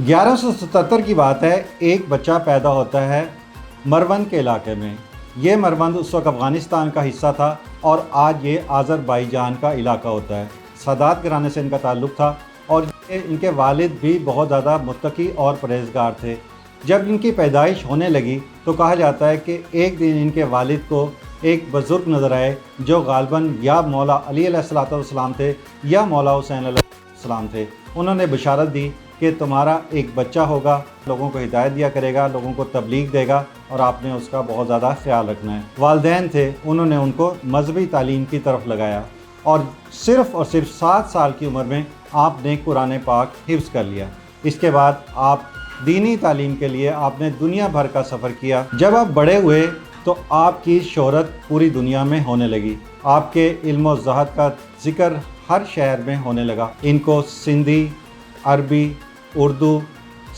1177 کی بات ہے، ایک بچہ پیدا ہوتا ہے مروند کے علاقے میں۔ یہ مروند اس وقت افغانستان کا حصہ تھا اور آج یہ آذربائیجان کا علاقہ ہوتا ہے۔ سادات گھرانے سے ان کا تعلق تھا اور ان کے والد بھی بہت زیادہ متقی اور پرہیزگار تھے۔ جب ان کی پیدائش ہونے لگی تو کہا جاتا ہے کہ ایک دن ان کے والد کو ایک بزرگ نظر آئے جو غالباً یا مولا علی علیہ السلام تھے یا مولا حسین علیہ السلام تھے۔ انہوں نے بشارت دی کہ تمہارا ایک بچہ ہوگا، لوگوں کو ہدایت دیا کرے گا، لوگوں کو تبلیغ دے گا اور آپ نے اس کا بہت زیادہ خیال رکھنا ہے۔ والدین تھے، انہوں نے ان کو مذہبی تعلیم کی طرف لگایا اور صرف 7 سال کی عمر میں آپ نے قرآن پاک حفظ کر لیا۔ اس کے بعد آپ دینی تعلیم کے لیے آپ نے دنیا بھر کا سفر کیا۔ جب آپ بڑے ہوئے تو آپ کی شہرت پوری دنیا میں ہونے لگی، آپ کے علم و زہد کا ذکر ہر شہر میں ہونے لگا۔ ان کو سندھی، عربی، اردو،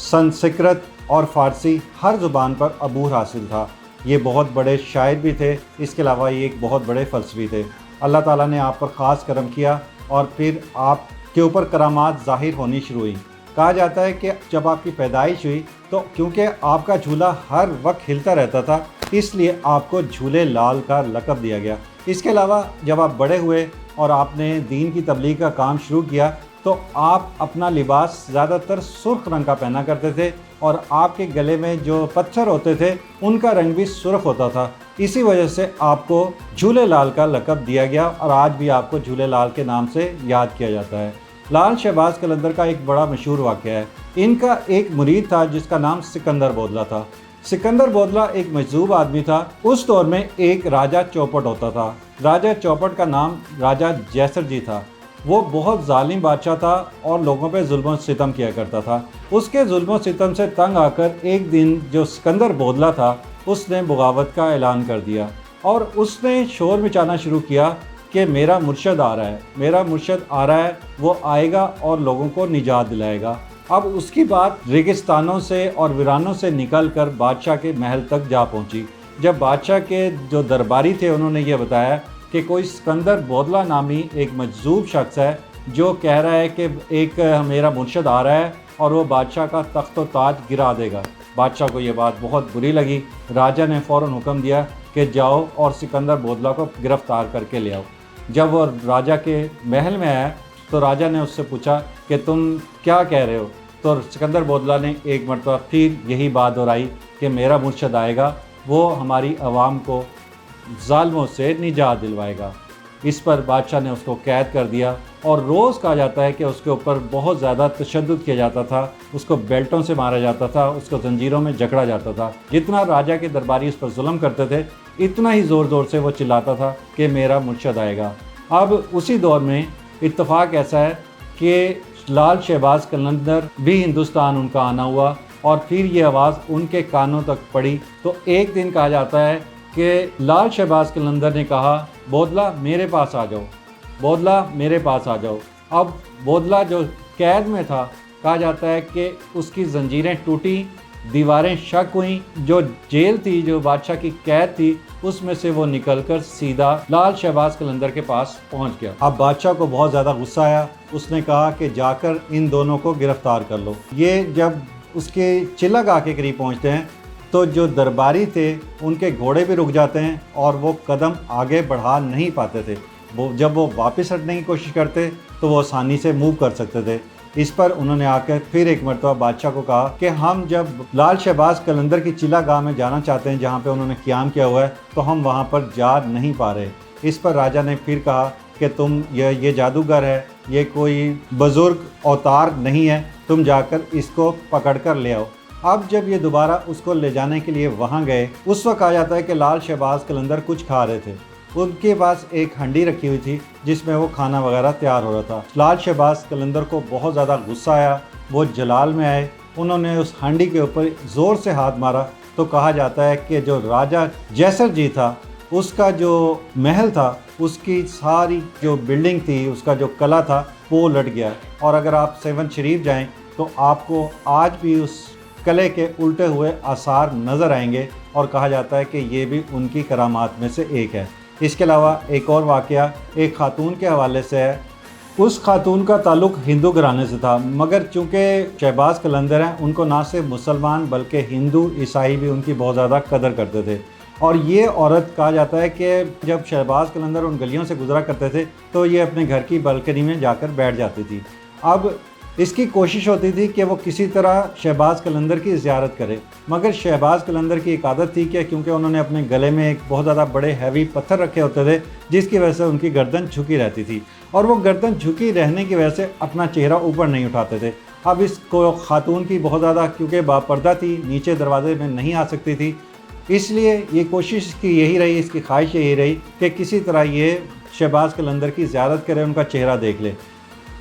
سنسکرت اور فارسی ہر زبان پر عبور حاصل تھا۔ یہ بہت بڑے شاعر بھی تھے، اس کے علاوہ یہ ایک بہت بڑے فلسفی تھے۔ اللہ تعالیٰ نے آپ پر خاص کرم کیا اور پھر آپ کے اوپر کرامات ظاہر ہونی شروع ہوئی۔ کہا جاتا ہے کہ جب آپ کی پیدائش ہوئی تو کیونکہ آپ کا جھولا ہر وقت ہلتا رہتا تھا، اس لیے آپ کو جھولے لال کا لقب دیا گیا۔ اس کے علاوہ جب آپ بڑے ہوئے اور آپ نے دین کی تبلیغ کا کام شروع کیا تو آپ اپنا لباس زیادہ تر سرخ رنگ کا پہنا کرتے تھے اور آپ کے گلے میں جو پتھر ہوتے تھے ان کا رنگ بھی سرخ ہوتا تھا۔ اسی وجہ سے آپ کو جھولے لال کا لقب دیا گیا اور آج بھی آپ کو جھولے لال کے نام سے یاد کیا جاتا ہے۔ لال شہباز قلندر کا ایک بڑا مشہور واقعہ ہے۔ ان کا ایک مرید تھا جس کا نام سکندر بودلہ تھا۔ سکندر بودلہ ایک مجذوب آدمی تھا۔ اس دور میں ایک راجہ چوپٹ ہوتا تھا۔ راجہ چوپٹ کا نام راجہ جیسر جی تھا۔ وہ بہت ظالم بادشاہ تھا اور لوگوں پہ ظلم و ستم کیا کرتا تھا۔ اس کے ظلم و ستم سے تنگ آ کر ایک دن جو سکندر بودلہ تھا اس نے بغاوت کا اعلان کر دیا اور اس نے شور مچانا شروع کیا کہ میرا مرشد آ رہا ہے، میرا مرشد آ رہا ہے، وہ آئے گا اور لوگوں کو نجات دلائے گا۔ اب اس کی بات ریگستانوں سے اور ویرانوں سے نکل کر بادشاہ کے محل تک جا پہنچی۔ جب بادشاہ کے جو درباری تھے انہوں نے یہ بتایا کہ کوئی سکندر بودلہ نامی ایک مجذوب شخص ہے جو کہہ رہا ہے کہ ایک میرا مرشد آ رہا ہے اور وہ بادشاہ کا تخت و تاج گرا دے گا۔ بادشاہ کو یہ بات بہت بری لگی۔ راجہ نے فوراً حکم دیا کہ جاؤ اور سکندر بودلہ کو گرفتار کر کے لے آؤ۔ جب وہ راجہ کے محل میں آیا تو راجہ نے اس سے پوچھا کہ تم کیا کہہ رہے ہو؟ تو سکندر بودلہ نے ایک مرتبہ پھر یہی بات دہرائی کہ میرا مرشد آئے گا، وہ ہماری عوام کو ظالموں سے نجات دلوائے گا۔ اس پر بادشاہ نے اس کو قید کر دیا اور روز کہا جاتا ہے کہ اس کے اوپر بہت زیادہ تشدد کیا جاتا تھا، اس کو بیلٹوں سے مارا جاتا تھا، اس کو زنجیروں میں جکڑا جاتا تھا۔ جتنا راجہ کے درباری اس پر ظلم کرتے تھے اتنا ہی زور زور سے وہ چلاتا تھا کہ میرا مرشد آئے گا۔ اب اسی دور میں اتفاق ایسا ہے کہ لال شہباز قلندر بھی ہندوستان ان کا آنا ہوا اور پھر یہ آواز ان کے کانوں تک پڑی تو ایک دن کہا جاتا ہے کہ لال شہباز قلندر نے کہا بودلہ میرے پاس آ جاؤ، بودلہ میرے پاس آ جاؤ۔ اب بودلہ جو قید میں تھا کہا جاتا ہے کہ اس کی زنجیریں ٹوٹی، دیواریں شک ہوئیں، جو جیل تھی، جو بادشاہ کی قید تھی، اس میں سے وہ نکل کر سیدھا لال شہباز قلندر کے پاس پہنچ گیا۔ اب بادشاہ کو بہت زیادہ غصہ آیا، اس نے کہا کہ جا کر ان دونوں کو گرفتار کر لو۔ یہ جب اس کے چلہ گاہ کے قریب پہنچتے ہیں تو جو درباری تھے ان کے گھوڑے بھی رک جاتے ہیں اور وہ قدم آگے بڑھا نہیں پاتے تھے۔ جب وہ واپس ہٹنے کی کوشش کرتے تو وہ آسانی سے موو کر سکتے تھے۔ اس پر انہوں نے آ کر پھر ایک مرتبہ بادشاہ کو کہا کہ ہم جب لال شہباز قلندر کی چلہ گاہ میں جانا چاہتے ہیں جہاں پہ انہوں نے قیام کیا ہوا ہے تو ہم وہاں پر جا نہیں پا رہے۔ اس پر راجہ نے پھر کہا کہ تم یہ جادوگر ہے، یہ کوئی بزرگ اوتار نہیں ہے، تم جا کر اس کو پکڑ کر لے آؤ۔ اب جب یہ دوبارہ اس کو لے جانے کے لیے وہاں گئے اس وقت کہا جاتا ہے کہ لال شہباز قلندر کچھ کھا رہے تھے۔ ان کے پاس ایک ہنڈی رکھی ہوئی تھی جس میں وہ کھانا وغیرہ تیار ہو رہا تھا۔ لال شہباز قلندر کو بہت زیادہ غصہ آیا، وہ جلال میں آئے، انہوں نے اس ہنڈی کے اوپر زور سے ہاتھ مارا تو کہا جاتا ہے کہ جو راجہ جیسر جی تھا اس کا جو محل تھا، اس کی ساری جو بلڈنگ تھی، اس کا جو قلعہ تھا وہ الٹ گیا۔ اور اگر آپ 7 شریف جائیں تو آپ کو آج بھی اس قلعے کے الٹے ہوئے آثار نظر آئیں گے اور کہا جاتا ہے کہ یہ بھی ان کی کرامات میں سے ایک ہے۔ اس کے علاوہ ایک اور واقعہ ایک خاتون کے حوالے سے ہے اس خاتون کا تعلق ہندو گھرانے سے تھا، مگر چونکہ شہباز قلندر ہیں ان کو نہ صرف مسلمان بلکہ ہندو عیسائی بھی ان کی بہت زیادہ قدر کرتے تھے۔ اور یہ عورت کہا جاتا ہے کہ جب شہباز قلندر ان گلیوں سے گزرا کرتے تھے تو یہ اپنے گھر کی بالکنی میں جا کر بیٹھ جاتی تھی۔ اب اس کی کوشش ہوتی تھی کہ وہ کسی طرح شہباز قلندر کی زیارت کرے، مگر شہباز قلندر کی ایک عادت تھی کہ کیونکہ انہوں نے اپنے گلے میں ایک بہت زیادہ بڑے ہیوی پتھر رکھے ہوتے تھے جس کی وجہ سے ان کی گردن جھکی رہتی تھی، اور وہ گردن جھکی رہنے کی وجہ سے اپنا چہرہ اوپر نہیں اٹھاتے تھے۔ اب اس کو خاتون کی بہت زیادہ کیونکہ باپردہ تھی، نیچے دروازے میں نہیں آ سکتی تھی، اس لیے یہ کوشش کی یہی رہی، اس کی خواہش یہی رہی کہ کسی طرح یہ شہباز قلندر کی زیارت کرے، ان کا چہرہ دیکھ لے۔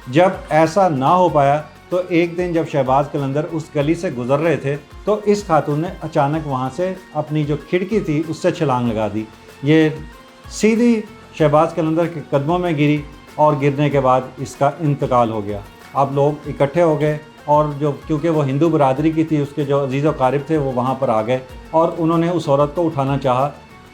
جب ایسا نہ ہو پایا تو ایک دن جب شہباز قلندر اس گلی سے گزر رہے تھے تو اس خاتون نے اچانک وہاں سے اپنی جو کھڑکی تھی اس سے چھلانگ لگا دی۔ یہ سیدھی شہباز قلندر کے قدموں میں گری اور گرنے کے بعد اس کا انتقال ہو گیا۔ اب لوگ اکٹھے ہو گئے اور کیونکہ وہ ہندو برادری کی تھی، اس کے جو عزیز و قارب تھے وہ وہاں پر آ گئے اور انہوں نے اس عورت کو اٹھانا چاہا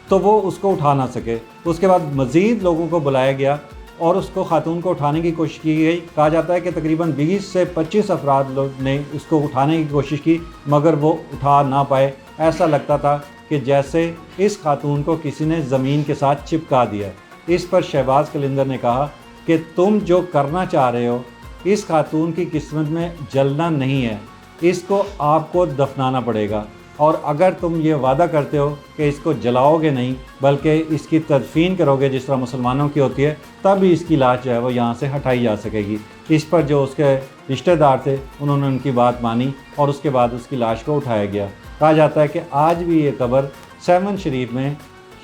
تو وہ اس کو اٹھا نہ سکے۔ اس کے بعد مزید لوگوں کو بلایا گیا اور اس کو خاتون کو اٹھانے کی کوشش کی گئی۔ کہا جاتا ہے کہ تقریباً 20 سے 25 افراد لوگ نے اس کو اٹھانے کی کوشش کی مگر وہ اٹھا نہ پائے۔ ایسا لگتا تھا کہ جیسے اس خاتون کو کسی نے زمین کے ساتھ چپکا دیا۔ اس پر شہباز قلندر نے کہا کہ تم جو کرنا چاہ رہے ہو اس خاتون کی قسمت میں جلنا نہیں ہے، اس کو آپ کو دفنانا پڑے گا، اور اگر تم یہ وعدہ کرتے ہو کہ اس کو جلاؤ گے نہیں بلکہ اس کی تدفین کرو گے جس طرح مسلمانوں کی ہوتی ہے، تب ہی اس کی لاش جو ہے وہ یہاں سے ہٹائی جا سکے گی۔ اس پر جو اس کے رشتہ دار تھے انہوں نے ان کی بات مانی اور اس کے بعد اس کی لاش کو اٹھایا گیا۔ کہا جاتا ہے کہ آج بھی یہ قبر 7 شریف میں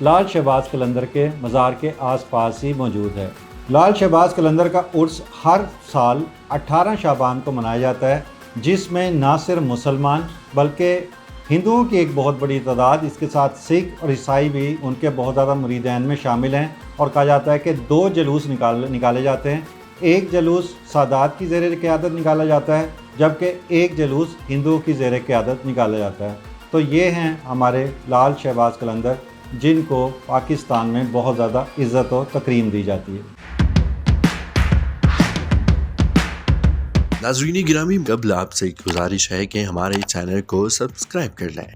لال شہباز قلندر کے مزار کے آس پاس ہی موجود ہے۔ لال شہباز قلندر کا عرس ہر سال 18 شعبان کو منایا جاتا ہے، جس میں نہ صرف مسلمان بلکہ ہندوؤں کی ایک بہت بڑی تعداد، اس کے ساتھ سکھ اور عیسائی بھی ان کے بہت زیادہ مریدین میں شامل ہیں۔ اور کہا جاتا ہے کہ 2 جلوس نکالے جاتے ہیں، ایک جلوس سادات کی زیر قیادت نکالا جاتا ہے جبکہ ایک جلوس ہندوؤں کی زیر قیادت نکالا جاتا ہے۔ تو یہ ہیں ہمارے لال شہباز قلندر جن کو پاکستان میں بہت زیادہ عزت و تکریم دی جاتی ہے۔ ناظرین گرامی، قبل آپ سے ایک گزارش ہے کہ ہمارے چینل کو سبسکرائب کر لیں۔